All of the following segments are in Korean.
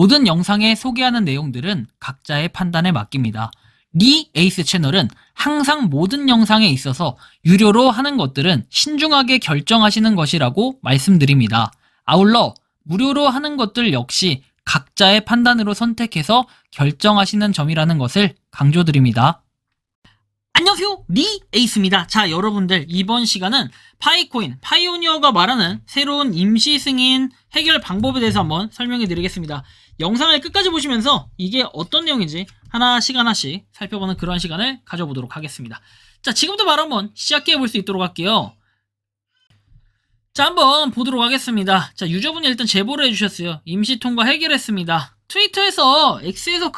모든 영상에 소개하는 내용들은 각자의 판단에 맡깁니다. 리 에이스 채널은 항상 모든 영상에 있어서 유료로 하는 것들은 신중하게 결정하시는 것이라고 말씀드립니다. 아울러 무료로 하는 것들 역시 각자의 판단으로 선택해서 결정하시는 점이라는 것을 강조드립니다. 안녕하세요, 리 에이스입니다. 자, 여러분들, 이번 시간은 파이코인, 파이오니어가 말하는 새로운 임시 승인 해결 방법에 대해서 한번 설명해 드리겠습니다. 영상을 끝까지 보시면서 이게 어떤 내용인지 하나씩 살펴보는 그런 시간을 가져보도록 하겠습니다. 자, 지금부터 바로 한번 시작해 볼 수 있도록 할게요. 자, 한번 보도록 하겠습니다. 자, 유저분이 일단 제보를 해주셨어요. 임시 통과 해결했습니다. 트위터에서 X에서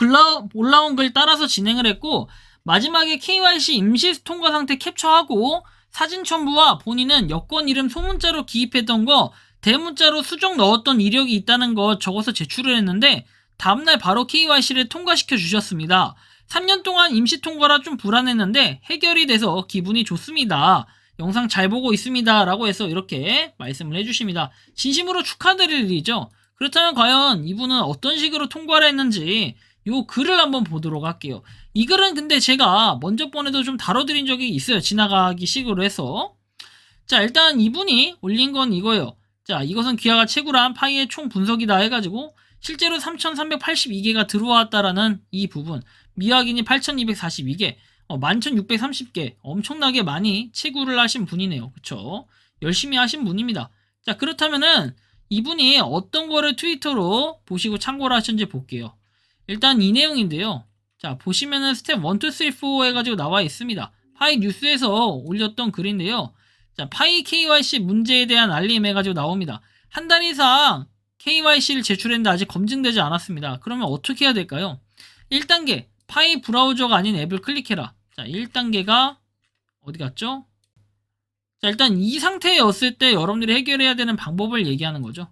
올라온 글 따라서 진행을 했고, 마지막에 KYC 임시 통과 상태 캡처하고 사진 첨부와 본인은 여권 이름 소문자로 기입했던 거 대문자로 수정 넣었던 이력이 있다는 거 적어서 제출을 했는데 다음날 바로 KYC를 통과시켜 주셨습니다. 3년 동안 임시 통과라 좀 불안했는데 해결이 돼서 기분이 좋습니다. 영상 잘 보고 있습니다. 라고 해서 이렇게 말씀을 해주십니다. 진심으로 축하드릴 일이죠. 그렇다면 과연 이분은 어떤 식으로 통과를 했는지 요 글을 한번 보도록 할게요. 이 글은 근데 제가 먼저 번에도 좀 다뤄드린 적이 있어요. 지나가기 식으로 해서. 자, 일단 이분이 올린 건 이거예요. 자, 이것은 귀하가 채굴한 파이의 총 분석이다 해가지고 실제로 3,382개가 들어왔다라는 이 부분. 미확인이 8,242개, 11,630개. 엄청나게 많이 채굴을 하신 분이네요. 그쵸? 열심히 하신 분입니다. 자, 그렇다면은 이분이 어떤 거를 트위터로 보시고 참고를 하셨는지 볼게요. 일단 이 내용인데요. 자, 보시면은 스텝 1, 2, 3, 4 해가지고 나와 있습니다. 파이 뉴스에서 올렸던 글인데요. 자, 파이 KYC 문제에 대한 알림 해가지고 나옵니다. 한 달 이상 KYC를 제출했는데 아직 검증되지 않았습니다. 그러면 어떻게 해야 될까요? 1단계, 파이 브라우저가 아닌 앱을 클릭해라. 자, 1단계가 어디 갔죠? 자, 일단 이 상태였을 때 여러분들이 해결해야 되는 방법을 얘기하는 거죠.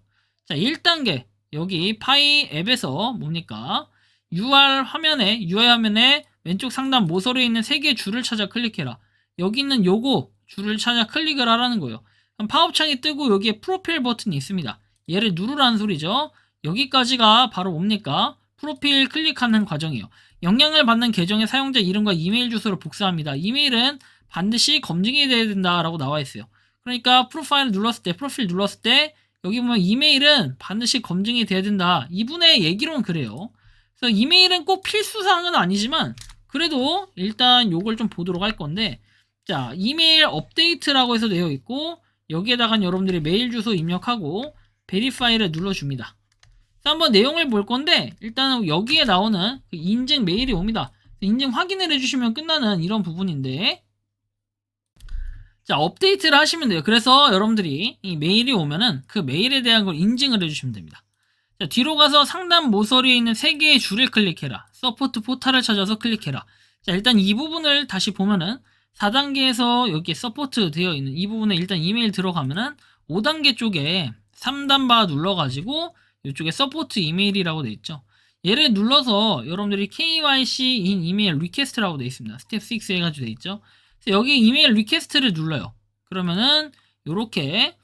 자, 1단계, 여기 파이 앱에서 뭡니까? UI 화면에 왼쪽 상단 모서리에 있는 3개의 줄을 찾아 클릭해라. 여기 있는 요거 줄을 찾아 클릭을 하라는 거예요. 그럼 팝업창이 뜨고 여기에 프로필 버튼이 있습니다. 얘를 누르라는 소리죠. 여기까지가 바로 뭡니까? 프로필 클릭하는 과정이에요. 영향을 받는 계정의 사용자 이름과 이메일 주소를 복사합니다. 이메일은 반드시 검증이 돼야 된다라고 나와 있어요. 그러니까 프로필 눌렀을 때 여기 보면 이메일은 반드시 검증이 돼야 된다. 이분의 얘기로는 그래요. 그래서 이메일은 꼭 필수사항은 아니지만 그래도 일단 요걸 좀 보도록 할 건데, 자, 이메일 업데이트라고 해서 되어 있고 여기에다가 여러분들이 메일 주소 입력하고 베리파이를 눌러줍니다. 한번 내용을 볼 건데 일단 여기에 나오는 그 인증 메일이 옵니다. 인증 확인을 해주시면 끝나는 이런 부분인데, 자, 업데이트를 하시면 돼요. 그래서 여러분들이 이 메일이 오면은 그 메일에 대한 걸 인증을 해주시면 됩니다. 자, 뒤로 가서 상단 모서리에 있는 3개의 줄을 클릭해라. 서포트 포탈을 찾아서 클릭해라. 자, 일단 이 부분을 다시 보면은 4단계에서 여기에 서포트 되어 있는 이 부분에 일단 이메일 들어가면은 5단계 쪽에 3단 바 눌러가지고 이쪽에 서포트 이메일이라고 되어 있죠. 얘를 눌러서 여러분들이 KYC 인 이메일 리퀘스트라고 되어 있습니다. 스텝 6 해가지고 되어 있죠. 여기 이메일 리퀘스트를 눌러요. 그러면은 요렇게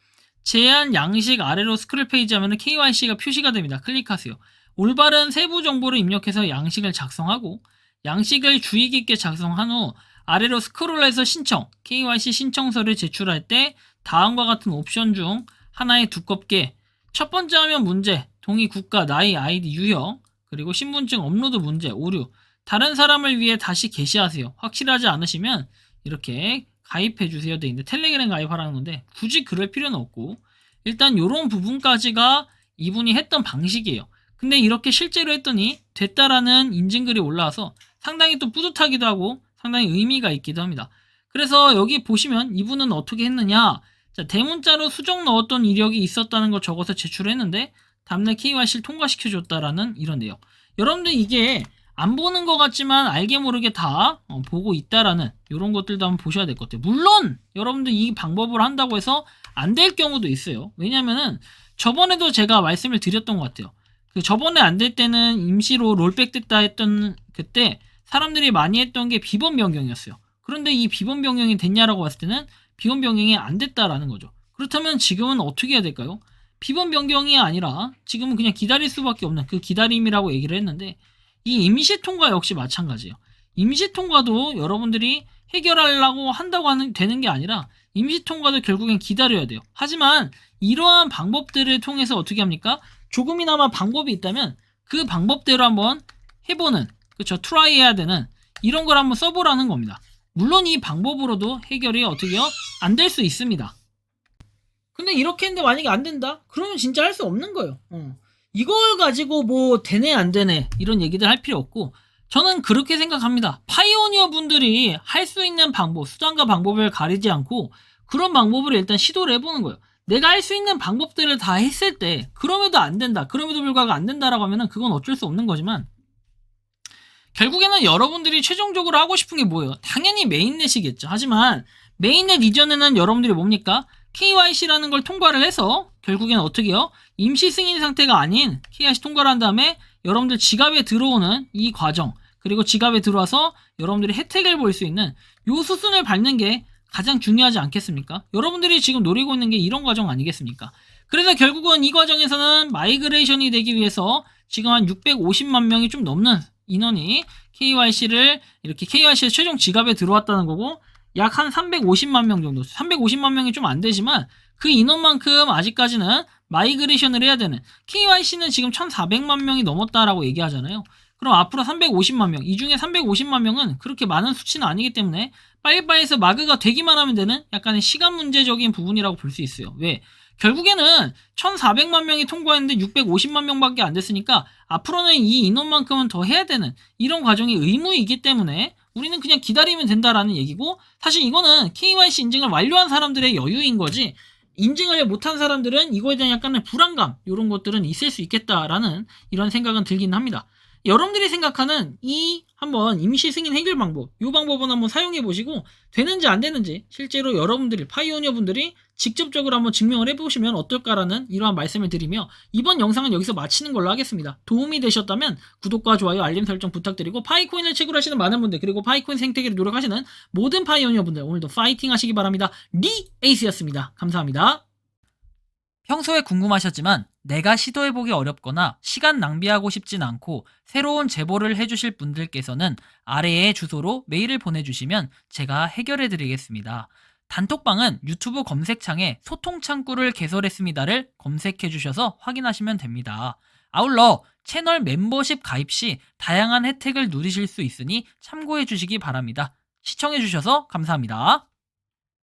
제한 양식 아래로 스크롤 페이지 하면은 KYC가 표시가 됩니다. 클릭하세요. 올바른 세부 정보를 입력해서 양식을 작성하고 양식을 주의 깊게 작성한 후 아래로 스크롤해서 신청, KYC 신청서를 제출할 때 다음과 같은 옵션 중 하나에 두껍게 첫 번째 화면 문제, 동의 국가, 나이, 아이디, 유형, 그리고 신분증 업로드 문제, 오류, 다른 사람을 위해 다시 게시하세요. 확실하지 않으시면 이렇게 가입해주세요 돼 있는데 텔레그램 가입하라는 건데 굳이 그럴 필요는 없고 일단 요런 부분까지가 이분이 했던 방식이에요. 근데 이렇게 실제로 했더니 됐다라는 인증글이 올라와서 상당히 또 뿌듯하기도 하고 상당히 의미가 있기도 합니다. 그래서 여기 보시면 이분은 어떻게 했느냐, 자, 대문자로 수정 넣었던 이력이 있었다는 거 적어서 제출했는데 다음날 KYC를 통과시켜줬다라는 이런 내용. 여러분들 이게 안 보는 것 같지만 알게 모르게 다 보고 있다라는 이런 것들도 한번 보셔야 될 것 같아요. 물론 여러분들 이 방법을 한다고 해서 안 될 경우도 있어요. 왜냐면은 저번에도 제가 말씀을 드렸던 것 같아요. 그 저번에 안 될 때는 임시로 롤백 됐다 했던 그때 사람들이 많이 했던 게 비번 변경이었어요. 그런데 이 비번 변경이 됐냐라고 봤을 때는 비번 변경이 안 됐다라는 거죠. 그렇다면 지금은 어떻게 해야 될까요? 비번 변경이 아니라 지금은 그냥 기다릴 수밖에 없는 그 기다림이라고 얘기를 했는데, 이 임시 통과 역시 마찬가지예요. 임시 통과도 여러분들이 해결하려고 한다고 되는 게 아니라 임시 통과도 결국엔 기다려야 돼요. 하지만 이러한 방법들을 통해서 어떻게 합니까? 조금이나마 방법이 있다면 그 방법대로 한번 해보는, 그쵸, 트라이 해야 되는 이런 걸 한번 써보라는 겁니다. 물론 이 방법으로도 해결이 어떻게요? 안 될 수 있습니다. 근데 이렇게 했는데 만약에 안 된다? 그러면 진짜 할 수 없는 거예요. 이걸 가지고 뭐 되네 안 되네 이런 얘기들 할 필요 없고, 저는 그렇게 생각합니다. 파이오니어 분들이 할 수 있는 방법, 수단과 방법을 가리지 않고 그런 방법을 일단 시도를 해보는 거예요. 내가 할 수 있는 방법들을 다 했을 때 그럼에도 안 된다, 그럼에도 불구하고 안 된다라고 하면은 그건 어쩔 수 없는 거지만, 결국에는 여러분들이 최종적으로 하고 싶은 게 뭐예요? 당연히 메인넷이겠죠. 하지만 메인넷 이전에는 여러분들이 뭡니까? KYC라는 걸 통과를 해서 결국에는 어떻게 해요? 임시 승인 상태가 아닌 KYC 통과를 한 다음에 여러분들 지갑에 들어오는 이 과정, 그리고 지갑에 들어와서 여러분들이 혜택을 볼 수 있는 요 수순을 밟는 게 가장 중요하지 않겠습니까? 여러분들이 지금 노리고 있는 게 이런 과정 아니겠습니까? 그래서 결국은 이 과정에서는 마이그레이션이 되기 위해서 지금 한 650만 명이 좀 넘는 인원이 KYC를 이렇게 KYC의 최종 지갑에 들어왔다는 거고, 약 한 350만 명 정도, 350만 명이 좀 안 되지만 그 인원만큼 아직까지는 마이그레이션을 해야 되는, KYC는 지금 1400만 명이 넘었다라고 얘기하잖아요. 그럼 앞으로 350만 명, 이 중에 350만 명은 그렇게 많은 수치는 아니기 때문에 빨리빨리 해서 마그가 되기만 하면 되는 약간의 시간 문제적인 부분이라고 볼 수 있어요. 왜? 결국에는 1400만 명이 통과했는데 650만 명밖에 안 됐으니까 앞으로는 이 인원만큼은 더 해야 되는 이런 과정이 의무이기 때문에 우리는 그냥 기다리면 된다라는 얘기고, 사실 이거는 KYC 인증을 완료한 사람들의 여유인 거지, 인증을 못한 사람들은 이거에 대한 약간의 불안감, 이런 것들은 있을 수 있겠다라는 이런 생각은 들긴 합니다. 여러분들이 생각하는 이 한번 임시 승인 해결 방법, 이 방법은 한번 사용해 보시고 되는지 안 되는지 실제로 여러분들이, 파이오니어 분들이 직접적으로 한번 증명을 해보시면 어떨까라는 이러한 말씀을 드리며, 이번 영상은 여기서 마치는 걸로 하겠습니다. 도움이 되셨다면 구독과 좋아요, 알림 설정 부탁드리고, 파이코인을 채굴 하시는 많은 분들, 그리고 파이코인 생태계를 노력하시는 모든 파이오니어 분들, 오늘도 파이팅 하시기 바랍니다. 리에이스였습니다. 감사합니다. 평소에 궁금하셨지만 내가 시도해보기 어렵거나 시간 낭비하고 싶진 않고 새로운 제보를 해주실 분들께서는 아래의 주소로 메일을 보내주시면 제가 해결해드리겠습니다. 단톡방은 유튜브 검색창에 소통창구를 개설했습니다를 검색해주셔서 확인하시면 됩니다. 아울러 채널 멤버십 가입 시 다양한 혜택을 누리실 수 있으니 참고해주시기 바랍니다. 시청해주셔서 감사합니다.